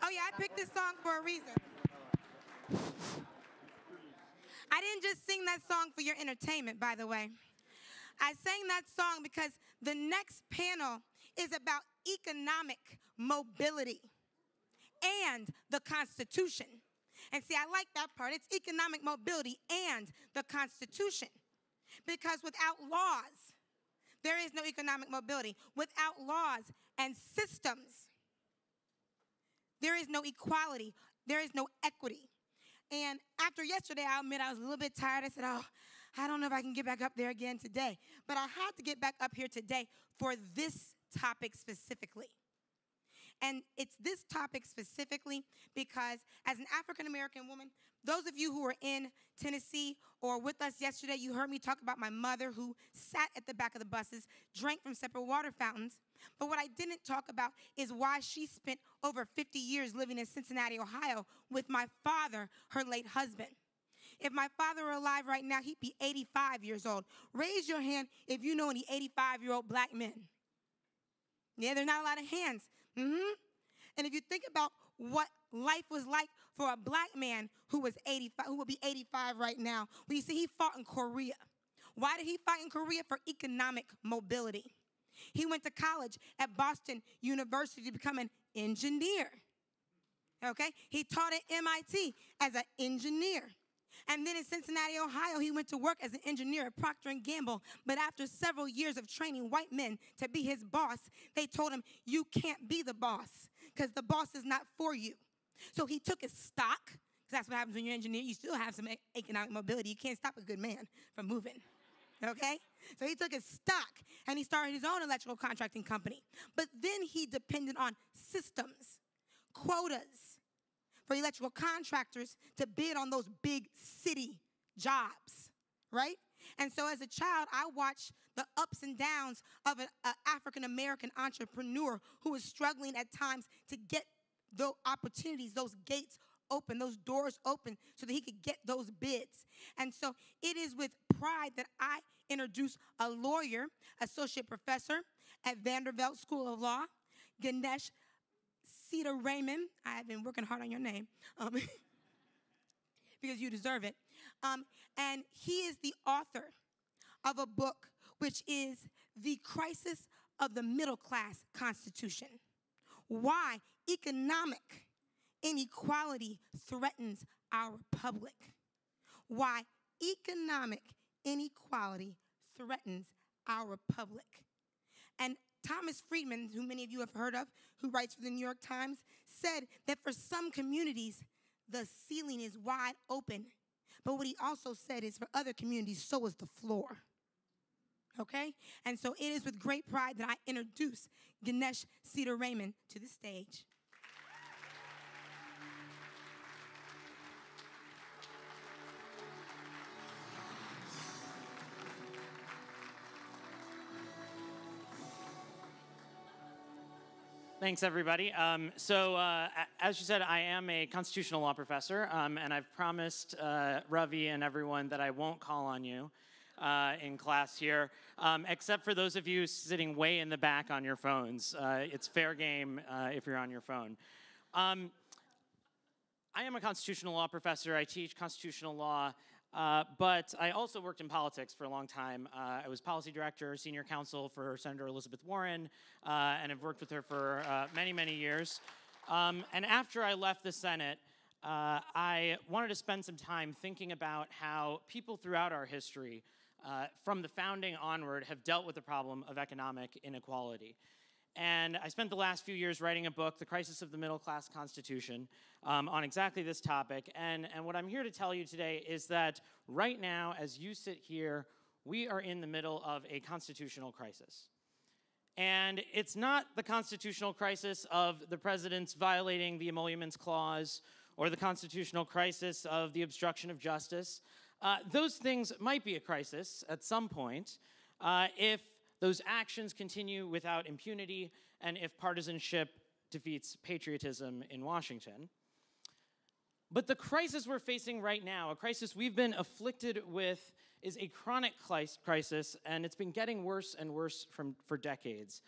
Oh yeah, I picked this song for a reason. I didn't just sing that song for your entertainment, by the way. I sang that song because the next panel is about economic mobility and the Constitution. And see, I like that part. It's economic mobility and the Constitution. Because without laws, there is no economic mobility. Without laws and systems, there is no equality. There is no equity. And after yesterday, I'll admit I was a little bit tired. I said, oh, I don't know if I can get back up there again today. But I had to get back up here today for this topic specifically. And it's this topic specifically because as an African-American woman, those of you who were in Tennessee or with us yesterday, you heard me talk about my mother who sat at the back of the buses, drank from separate water fountains. But what I didn't talk about is why she spent over 50 years living in Cincinnati, Ohio with my father, her late husband. If my father were alive right now, he'd be 85 years old. Raise your hand if you know any 85-year-old black men. Yeah, there's not a lot of hands. And if you think about what life was like for a black man who was 85, who would be 85 right now, well, you see, he fought in Korea. Why did he fight in Korea? For economic mobility. He went to college at Boston University to become an engineer. Okay? He taught at MIT as an engineer. And then in Cincinnati, Ohio, he went to work as an engineer at Procter & Gamble. But after several years of training white men to be his boss, they told him, you can't be the boss because the boss is not for you. So he took his stock, because that's what happens when you're an engineer. You still have some economic mobility. You can't stop a good man from moving. Okay? So he took his stock and he started his own electrical contracting company. But then he depended on systems, quotas, for electrical contractors to bid on those big city jobs, right? And so as a child, I watched the ups and downs of an African-American entrepreneur who was struggling at times to get the opportunities, those gates open, those doors open so that he could get those bids. And so it is with pride that I introduce a lawyer, associate professor at Vanderbilt School of Law, Ganesh Sitaraman. I've been working hard on your name because you deserve it. And he is the author of a book which is The Crisis of the Middle Class Constitution. Why economic inequality threatens our republic. Why economic inequality threatens our republic. And Thomas Friedman, who many of you have heard of, who writes for the New York Times, said that for some communities, the ceiling is wide open. But what he also said is for other communities, so is the floor. Okay? And so it is with great pride that I introduce Ganesh Sitaraman to the stage. Thanks, everybody. As you said, I am a constitutional law professor, and I've promised Ravi and everyone that I won't call on you in class here, except for those of you sitting way in the back on your phones. It's fair game if you're on your phone. I am a constitutional law professor. I teach constitutional law. But I also worked in politics for a long time. I was policy director, senior counsel for Senator Elizabeth Warren, and have worked with her for many, many years. And after I left the Senate, I wanted to spend some time thinking about how people throughout our history, from the founding onward, have dealt with the problem of economic inequality. And I spent the last few years writing a book, The Crisis of the Middle Class Constitution, on exactly this topic. And what I'm here to tell you today is that right now, as you sit here, we are in the middle of a constitutional crisis. And it's not the constitutional crisis of the president's violating the Emoluments Clause or the constitutional crisis of the obstruction of justice. Those things might be a crisis at some point if those actions continue without impunity, and if partisanship defeats patriotism in Washington. But the crisis we're facing right now, a crisis we've been afflicted with, is a chronic crisis, and it's been getting worse and worse for decades.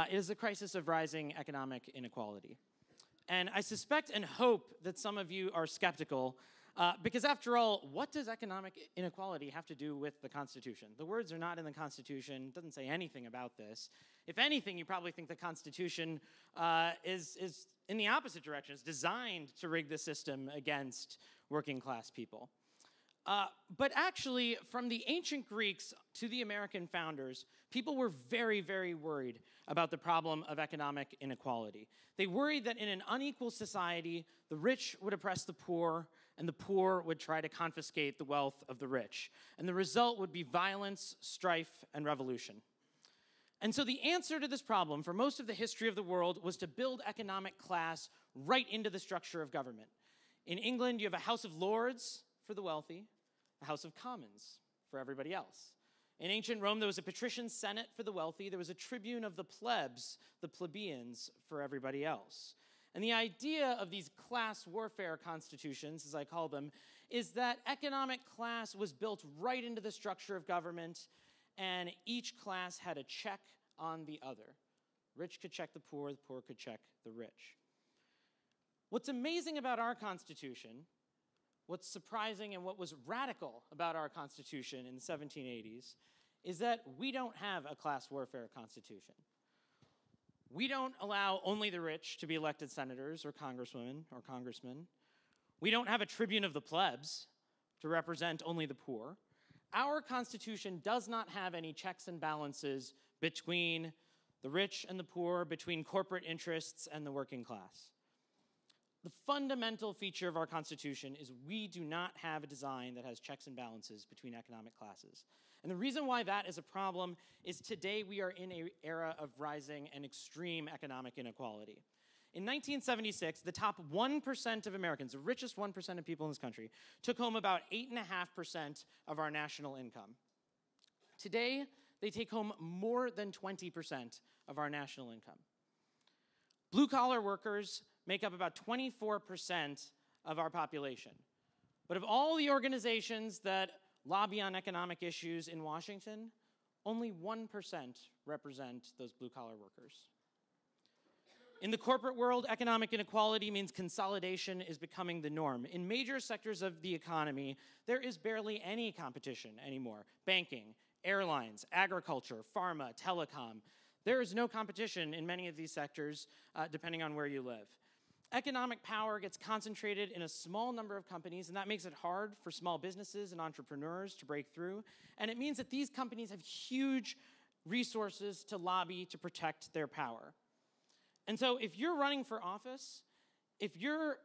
It is the crisis of rising economic inequality. And I suspect and hope that some of you are skeptical, because after all, what does economic inequality have to do with the Constitution? The words are not in the Constitution. It doesn't say anything about this. If anything, you probably think the Constitution is in the opposite direction. It's designed to rig the system against working class people. But actually, from the ancient Greeks to the American founders, people were very, very worried about the problem of economic inequality. They worried that in an unequal society, the rich would oppress the poor, and the poor would try to confiscate the wealth of the rich. And the result would be violence, strife, and revolution. And so the answer to this problem for most of the history of the world was to build economic class right into the structure of government. In England, you have a House of Lords for the wealthy, a House of Commons for everybody else. In ancient Rome, there was a patrician senate for the wealthy. There was a tribune of the plebs, the plebeians, for everybody else. And the idea of these class warfare constitutions, as I call them, is that economic class was built right into the structure of government, and each class had a check on the other. Rich could check the poor could check the rich. What's amazing about our Constitution, what's surprising and what was radical about our Constitution in the 1780s is that we don't have a class warfare constitution. We don't allow only the rich to be elected senators or congresswomen or congressmen. We don't have a tribune of the plebs to represent only the poor. Our Constitution does not have any checks and balances between the rich and the poor, between corporate interests and the working class. The fundamental feature of our Constitution is we do not have a design that has checks and balances between economic classes. And the reason why that is a problem is today we are in an era of rising and extreme economic inequality. In 1976, the top 1% of Americans, the richest 1% of people in this country, took home about 8.5% of our national income. Today, they take home more than 20% of our national income. Blue-collar workers make up about 24% of our population. But of all the organizations that lobby on economic issues in Washington, only 1% represent those blue-collar workers. In the corporate world, economic inequality means consolidation is becoming the norm. In major sectors of the economy, there is barely any competition anymore. Banking, airlines, agriculture, pharma, telecom. There is no competition in many of these sectors, depending on where you live. Economic power gets concentrated in a small number of companies, and that makes it hard for small businesses and entrepreneurs to break through. And it means that these companies have huge resources to lobby to protect their power. And so if you're running for office, if you're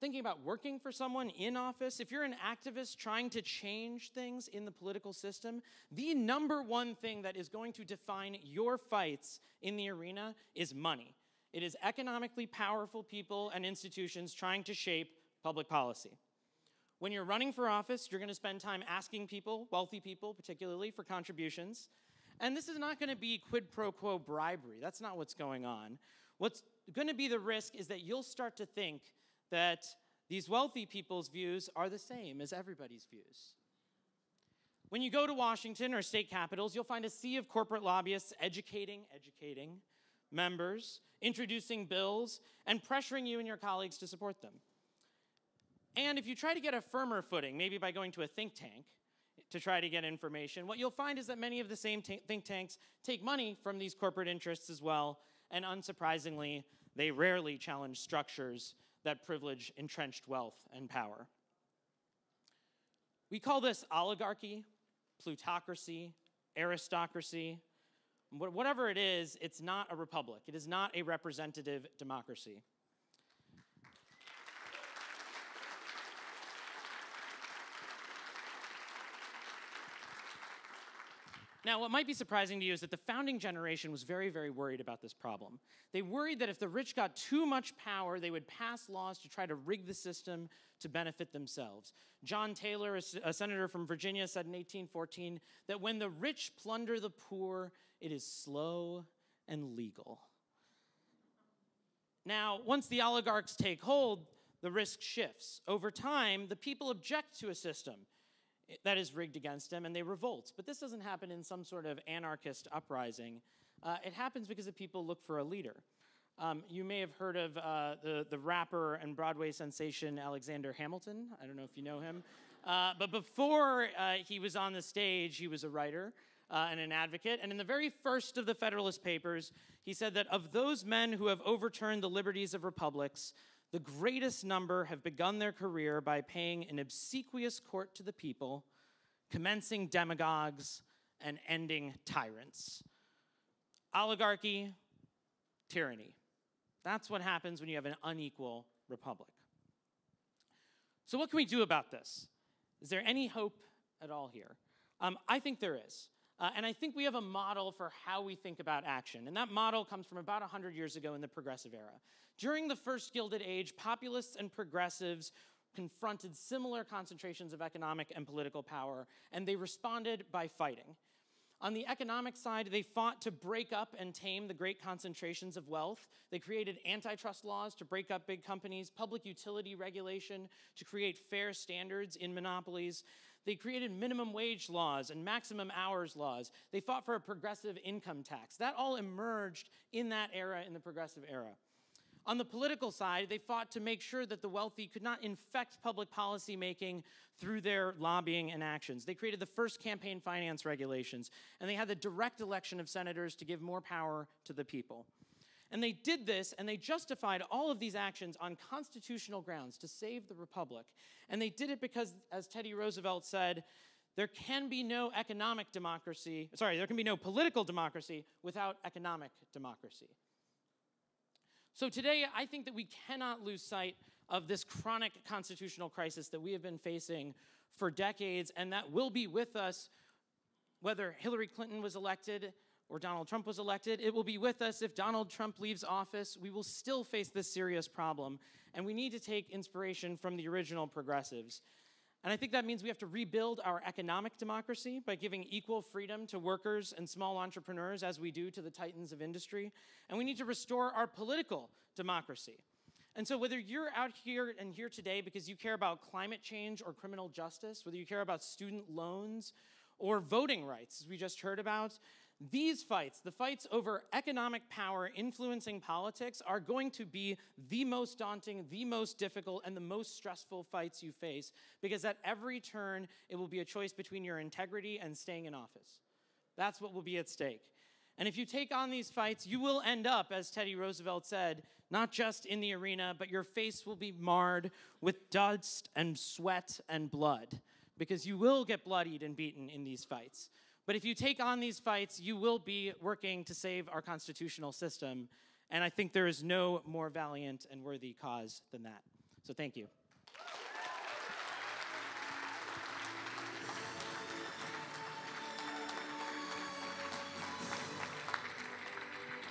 thinking about working for someone in office, if you're an activist trying to change things in the political system, the number one thing that is going to define your fights in the arena is money. It is economically powerful people and institutions trying to shape public policy. When you're running for office, you're going to spend time asking people, wealthy people particularly, for contributions. And this is not going to be quid pro quo bribery. That's not what's going on. What's going to be the risk is that you'll start to think that these wealthy people's views are the same as everybody's views. When you go to Washington or state capitals, you'll find a sea of corporate lobbyists educating members, introducing bills, and pressuring you and your colleagues to support them. And if you try to get a firmer footing, maybe by going to a think tank to try to get information, what you'll find is that many of the same think tanks take money from these corporate interests as well, and unsurprisingly, they rarely challenge structures that privilege entrenched wealth and power. We call this oligarchy, plutocracy, aristocracy. Whatever it is, it's not a republic. It is not a representative democracy. Now, what might be surprising to you is that the founding generation was very, very worried about this problem. They worried that if the rich got too much power, they would pass laws to try to rig the system to benefit themselves. John Taylor, a senator from Virginia, said in 1814 that when the rich plunder the poor, it is slow and legal. Now, once the oligarchs take hold, the risk shifts. Over time, the people object to a system that is rigged against them, and they revolt. But this doesn't happen in some sort of anarchist uprising. It happens because the people look for a leader. You may have heard of the rapper and Broadway sensation Alexander Hamilton. I don't know if you know him. But before he was on the stage, he was a writer and an advocate. And in the very first of the Federalist Papers, he said that of those men who have overturned the liberties of republics, the greatest number have begun their career by paying an obsequious court to the people, commencing demagogues, and ending tyrants. Oligarchy, tyranny. That's what happens when you have an unequal republic. So what can we do about this? Is there any hope at all here? I think there is. And I think we have a model for how we think about action. And that model comes from about 100 years ago in the progressive era. During the first Gilded Age, populists and progressives confronted similar concentrations of economic and political power, and they responded by fighting. On the economic side, they fought to break up and tame the great concentrations of wealth. They created antitrust laws to break up big companies, public utility regulation to create fair standards in monopolies. They created minimum wage laws and maximum hours laws. They fought for a progressive income tax. That all emerged in that era, in the progressive era. On the political side, they fought to make sure that the wealthy could not infect public policy making through their lobbying and actions. They created the first campaign finance regulations, and they had the direct election of senators to give more power to the people. And they did this, and they justified all of these actions on constitutional grounds to save the republic. And they did it because, as Teddy Roosevelt said, there can be no political democracy without economic democracy. So today, I think that we cannot lose sight of this chronic constitutional crisis that we have been facing for decades, and that will be with us whether Hillary Clinton was elected or Donald Trump was elected. It will be with us if Donald Trump leaves office. We will still face this serious problem, and we need to take inspiration from the original progressives. And I think that means we have to rebuild our economic democracy by giving equal freedom to workers and small entrepreneurs as we do to the titans of industry. And we need to restore our political democracy. And so whether you're out here and here today because you care about climate change or criminal justice, whether you care about student loans or voting rights, as we just heard about, these fights, the fights over economic power influencing politics, are going to be the most daunting, the most difficult, and the most stressful fights you face, because at every turn, it will be a choice between your integrity and staying in office. That's what will be at stake. And if you take on these fights, you will end up, as Teddy Roosevelt said, not just in the arena, but your face will be marred with dust and sweat and blood, because you will get bloodied and beaten in these fights. But if you take on these fights, you will be working to save our constitutional system. And I think there is no more valiant and worthy cause than that. So thank you.